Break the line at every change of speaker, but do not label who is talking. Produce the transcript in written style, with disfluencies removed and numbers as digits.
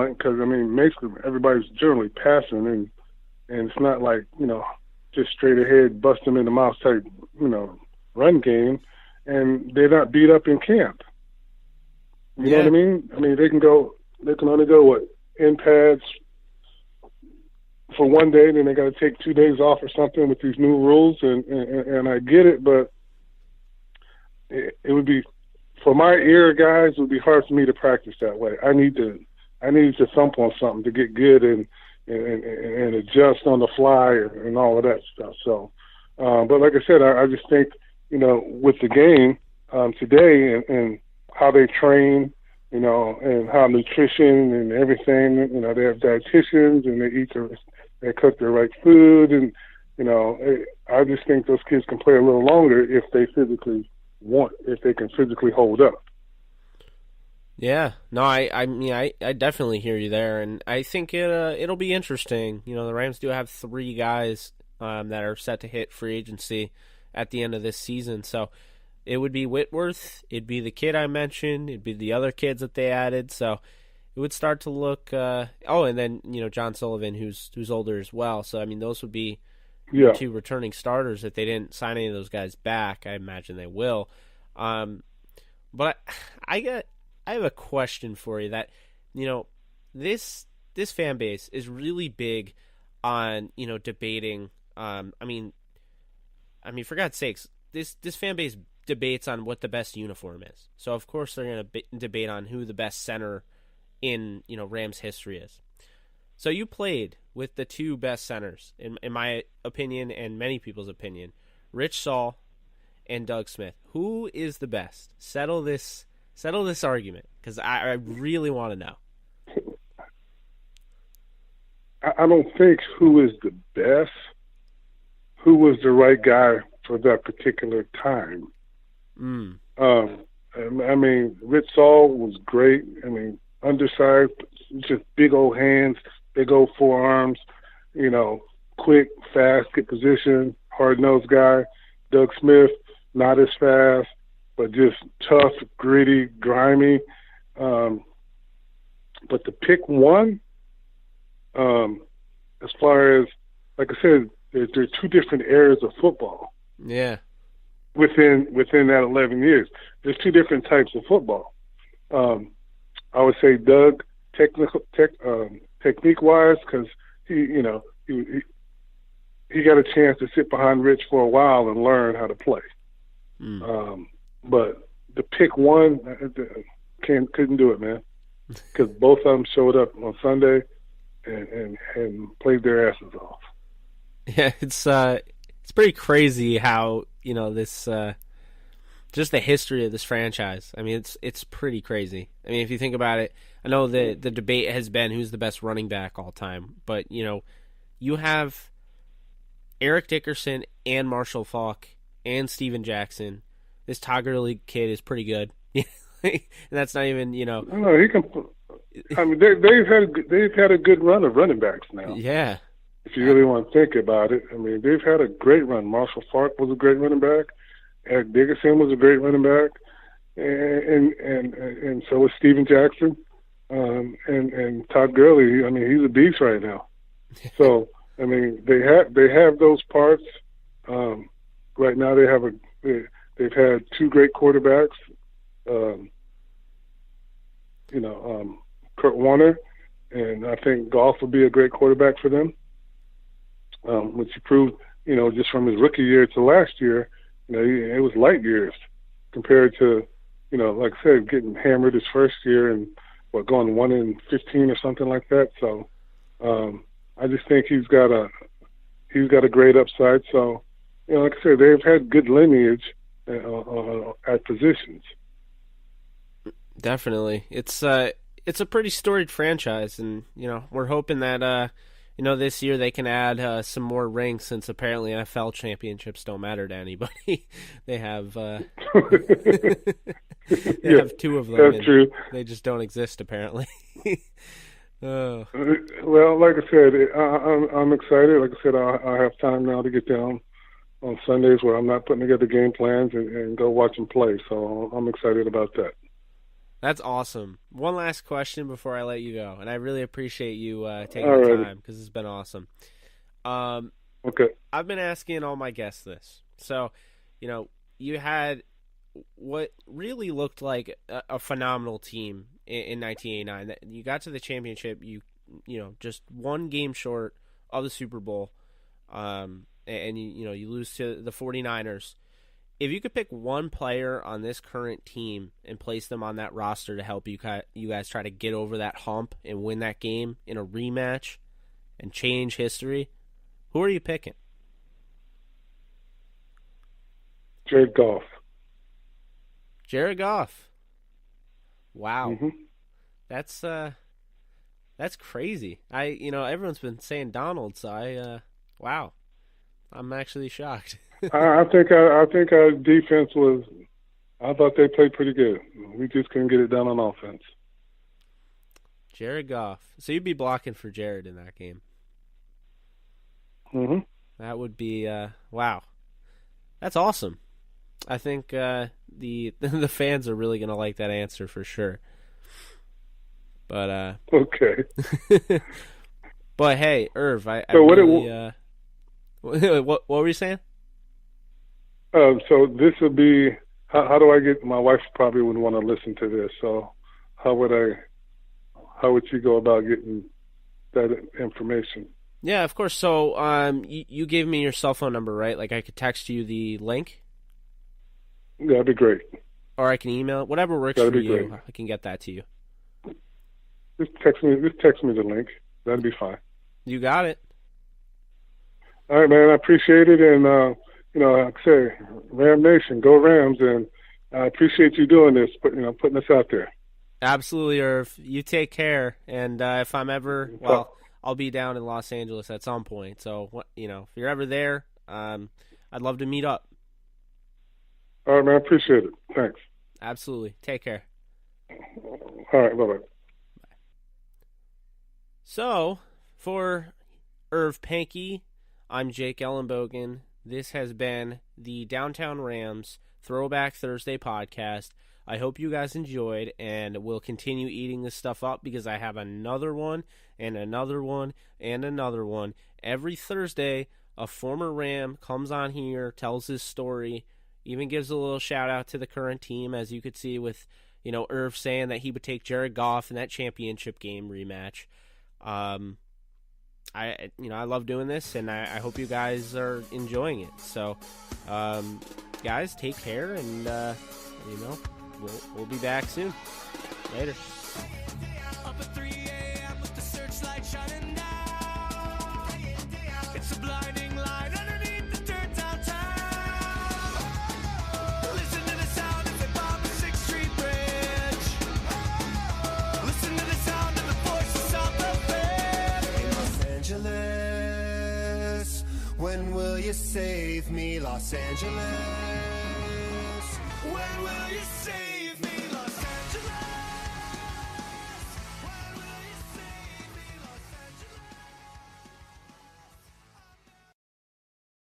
excellent because, I mean, basically everybody's generally passing, and it's not like, just straight ahead, bust them in the mouth type, run game, and they're not beat up in camp. You know what I mean? I mean, they can only go, in pads for one day, then they got to take 2 days off or something with these new rules, and I get it, but it would be, for my ear guys, it would be hard for me to practice that way. I need to thump on something to get good and adjust on the fly and all of that stuff. So, but like I said, I just think, with the game today and how they train, and how nutrition and everything, they have dietitians and they cook the right food, and I just think those kids can play a little longer if they can physically hold up.
Yeah, no, I mean, I definitely hear you there, and I think it'll be interesting. The Rams do have 3 guys that are set to hit free agency at the end of this season, so it would be Whitworth, it'd be the kid I mentioned, it'd be the other kids that they added, so it would start to look. And then John Sullivan, who's older as well. So I mean, those would be 2 returning starters if they didn't sign any of those guys back. I imagine they will. But I have a question for you. That this fan base is really big on debating. I mean, for God's sakes, this fan base debates on what the best uniform is. So of course they're going to debate on who the best center in Rams history is. So you played with the 2 best centers, in my opinion and many people's opinion, Rich Saul and Doug Smith. Who is the best? Settle this argument, because I really want to know.
I don't think who is the best. Who was the right guy for that particular time? I mean, Rich Saul was great. I mean, undersized, just big old hands, big old forearms, quick, fast, get position, hard-nosed guy. Doug Smith, not as fast, but just tough, gritty, grimy. But to pick one, as far as, like I said, there are 2 different eras of football.
Yeah.
Within that 11 years, there's 2 different types of football. I would say Doug, technique-wise, because he got a chance to sit behind Rich for a while and learn how to play. But to pick one, couldn't do it, man, because both of them showed up on Sunday and played their asses off.
Yeah, it's pretty crazy how this just the history of this franchise. I mean, it's pretty crazy. I mean, if you think about it, I know the debate has been who's the best running back all time, but you have Eric Dickerson and Marshall Faulk and Steven Jackson. This Todd Gurley kid is pretty good. And that's not even No,
he can. I mean, they've had a good run of running backs now.
Yeah.
If you really want to think about it, I mean, they've had a great run. Marshall Faulk was a great running back. Eric Dickerson was a great running back, and so was Steven Jackson, and Todd Gurley. I mean, he's a beast right now. So I mean, they have those parts. Right now, they've had 2 great quarterbacks. Kurt Warner, and I think Goff will be a great quarterback for them. Which he proved, just from his rookie year to last year, it was light years compared to, like I said, getting hammered his first year and going 1-15 or something like that. So, I just think he's got a great upside. So, like I said, they've had good lineage at positions.
Definitely, it's a pretty storied franchise, and we're hoping that this year they can add some more rings, since apparently NFL championships don't matter to anybody. They have have 2 of them.
That's true.
They just don't exist apparently.
Well, like I said, I'm excited. Like I said, I have time now to get down on Sundays where I'm not putting together game plans and go watch them play. So I'm excited about that.
That's awesome. One last question before I let you go, and I really appreciate you taking the time because it's been awesome.
Okay.
I've been asking all my guests this. So, you had what really looked like a phenomenal team in 1989. You got to the championship. You just one game short of the Super Bowl, and you lose to the 49ers. If you could pick one player on this current team and place them on that roster to help you guys try to get over that hump and win that game in a rematch and change history, who are you picking?
Jared Goff.
Jared Goff. Wow.
Mm-hmm.
That's crazy. Everyone's been saying Donald, so wow. I'm actually shocked.
I think our defense was. I thought they played pretty good. We just couldn't get it done on offense.
Jared Goff. So you'd be blocking for Jared in that game.
Mm-hmm.
That would be wow. That's awesome. I think the fans are really gonna like that answer for sure. But
okay.
But hey, Irv, what were you saying?
So this would be how do I get? My wife probably wouldn't want to listen to this. So how would she go about getting that information?
Yeah, of course. So you gave me your cell phone number, right? Like I could text you the link.
Yeah, that'd be great.
Or I can email it. Whatever works for you. Great. I can get that to you.
Just text me the link. That'd be fine.
You got it.
All right, man. I appreciate it, and like I say, Ram Nation, go Rams, and I appreciate you doing this, putting this out there.
Absolutely, Irv. You take care, and if I'm ever, I'll be down in Los Angeles at some point. So, if you're ever there, I'd love to meet up.
All right, man. I appreciate it. Thanks.
Absolutely. Take care.
All right. Bye-bye. Bye.
So, for Irv Pankey, I'm Jake Ellenbogen. This has been the Downtown Rams Throwback Thursday podcast. I hope you guys enjoyed, and we'll continue eating this stuff up because I have another one and another one and another one. Every Thursday, a former Ram comes on here, tells his story, even gives a little shout out to the current team, as you could see with, Irv saying that he would take Jared Goff in that championship game rematch. I love doing this, and I hope you guys are enjoying it. So, guys, take care, and we'll be back soon. Later. Up at 3 a.m. with the searchlight shining down. It's a blinding light underneath the dirt downtown. Listen to the sound as they bomb the 6th Street Bridge. Listen to the sound of the voices of the band. In Los Angeles, when will you save me, Los Angeles? When will you save me?